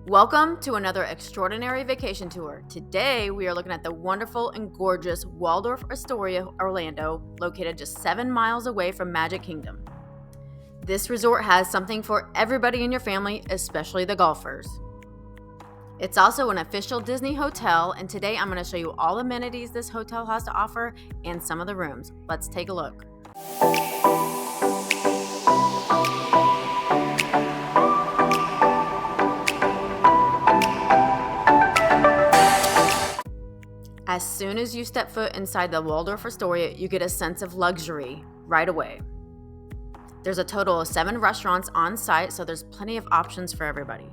Welcome to another extraordinary vacation tour. Today, we are looking at the wonderful and gorgeous Waldorf Astoria Orlando, located just 7 miles away from Magic Kingdom. This resort has something for everybody in your family, especially the golfers. It's also an official Disney hotel, and today I'm going to show you all amenities this hotel has to offer and some of the rooms. Let's take a look. As soon as you step foot inside the Waldorf Astoria, you get a sense of luxury right away. There's a total of 7 restaurants on site, so there's plenty of options for everybody.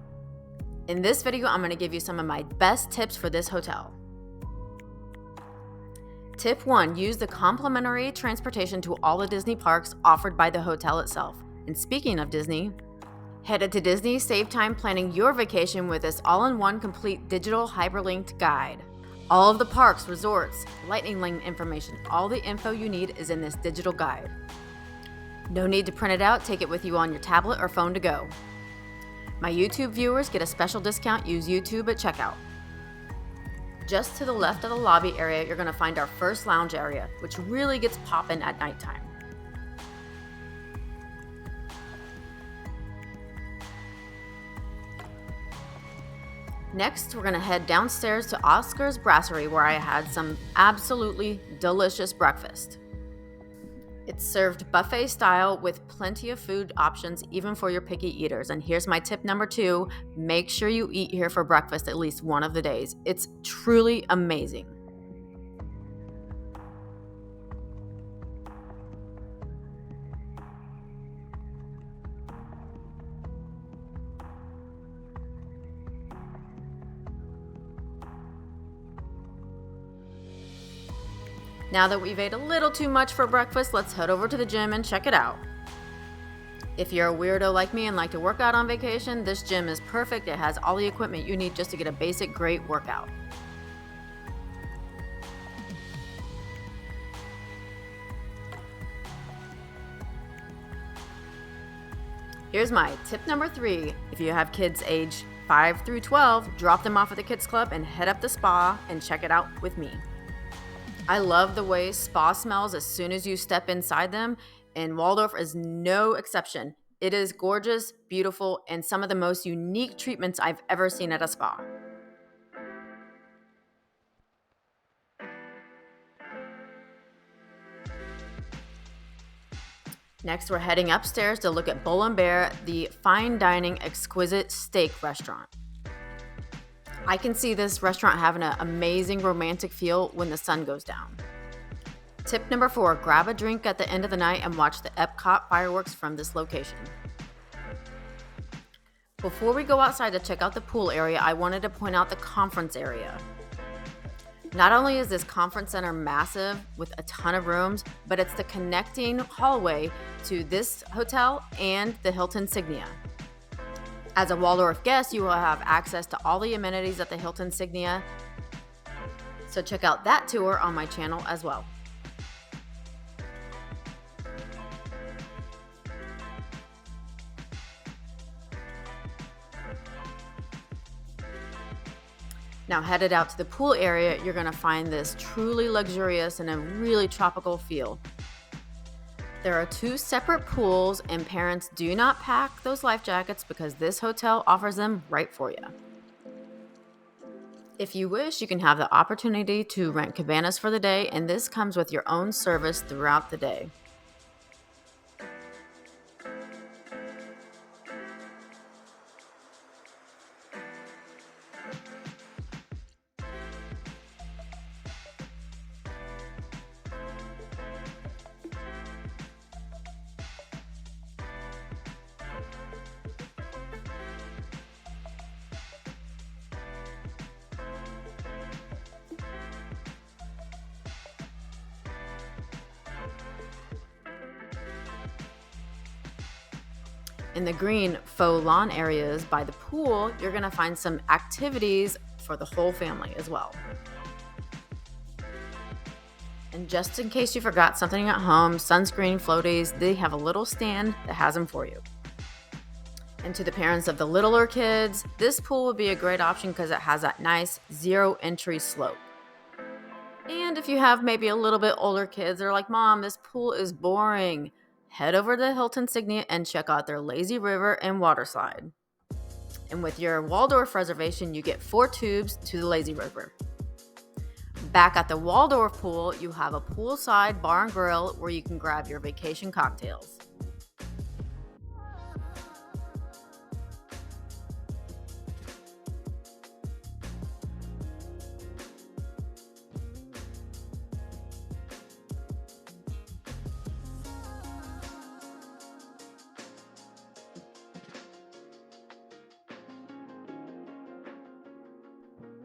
In this video, I'm going to give you some of my best tips for this hotel. Tip 1, use the complimentary transportation to all the Disney parks offered by the hotel itself. And speaking of Disney, headed to Disney, save time planning your vacation with this all-in-one complete digital hyperlinked guide. All of the parks, resorts, lightning lane information, all the info you need is in this digital guide. No need to print it out, take it with you on your tablet or phone to go. My YouTube viewers get a special discount, use YouTube at checkout. Just to the left of the lobby area, you're going to find our first lounge area, which really gets poppin' at nighttime. Next, we're going to head downstairs to Oscar's Brasserie, where I had some absolutely delicious breakfast. It's served buffet style with plenty of food options, even for your picky eaters. And here's my tip number 2, make sure you eat here for breakfast at least one of the days. It's truly amazing. Now that we've ate a little too much for breakfast, let's head over to the gym and check it out. If you're a weirdo like me and like to work out on vacation, this gym is perfect. It has all the equipment you need just to get a basic, great workout. Here's my tip number 3. If you have kids age 5 through 12, drop them off at the kids club and head up the spa and check it out with me. I love the way spa smells as soon as you step inside them, and Waldorf is no exception. It is gorgeous, beautiful, and some of the most unique treatments I've ever seen at a spa. Next, we're heading upstairs to look at Bull and Bear, the fine dining exquisite steak restaurant. I can see this restaurant having an amazing romantic feel when the sun goes down. Tip number 4, grab a drink at the end of the night and watch the Epcot fireworks from this location. Before we go outside to check out the pool area, I wanted to point out the conference area. Not only is this conference center massive with a ton of rooms, but it's the connecting hallway to this hotel and the Hilton Signia. As a Waldorf guest, you will have access to all the amenities at the Hilton Signia, so check out that tour on my channel as well. Now headed out to the pool area, you're going to find this truly luxurious and a really tropical feel. There are 2 separate pools, and parents do not pack those life jackets because this hotel offers them right for you. If you wish, you can have the opportunity to rent cabanas for the day, and this comes with your own service throughout the day. In the green faux lawn areas by the pool, you're going to find some activities for the whole family as well. And just in case you forgot something at home, sunscreen, floaties, they have a little stand that has them for you. And to the parents of the littler kids, this pool would be a great option because it has that nice zero entry slope. And if you have maybe a little bit older kids, they're like, Mom, this pool is boring. Head over to Hilton Signia and check out their lazy river and water slide. And with your Waldorf reservation, you get 4 tubes to the lazy river. Back at the Waldorf pool, you have a poolside bar and grill where you can grab your vacation cocktails.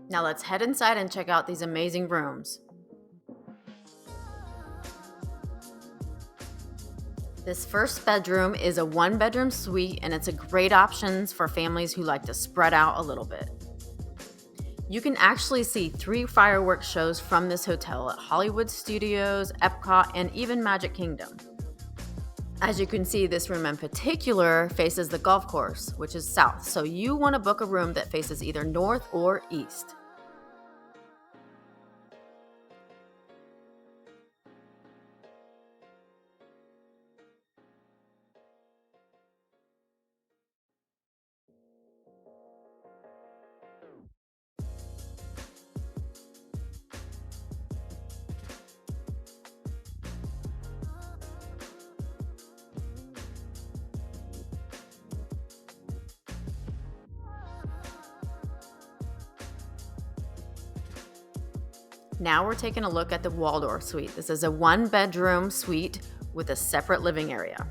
Now let's head inside and check out these amazing rooms. This first bedroom is a 1-bedroom suite, and it's a great option for families who like to spread out a little bit. You can actually see 3 fireworks shows from this hotel at Hollywood Studios, Epcot, and even Magic Kingdom. As you can see, this room in particular faces the golf course, which is south, so you want to book a room that faces either north or east. Now we're taking a look at the Waldorf Suite. This is a 1-bedroom suite with a separate living area.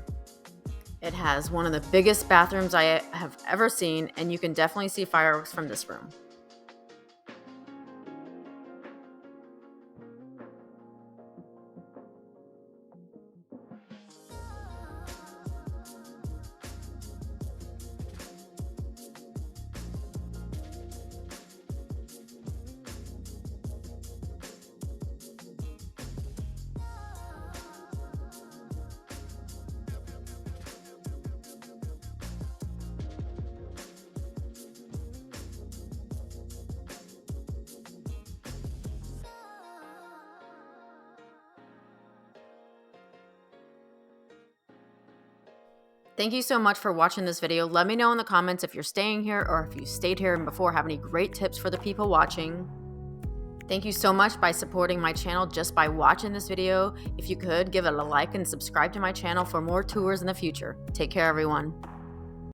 It has one of the biggest bathrooms I have ever seen, and you can definitely see fireworks from this room. Thank you so much for watching this video. Let me know in the comments if you're staying here or if you stayed here and before have any great tips for the people watching. Thank you so much by supporting my channel just by watching this video. If you could, give it a like and subscribe to my channel for more tours in the future. Take care, everyone.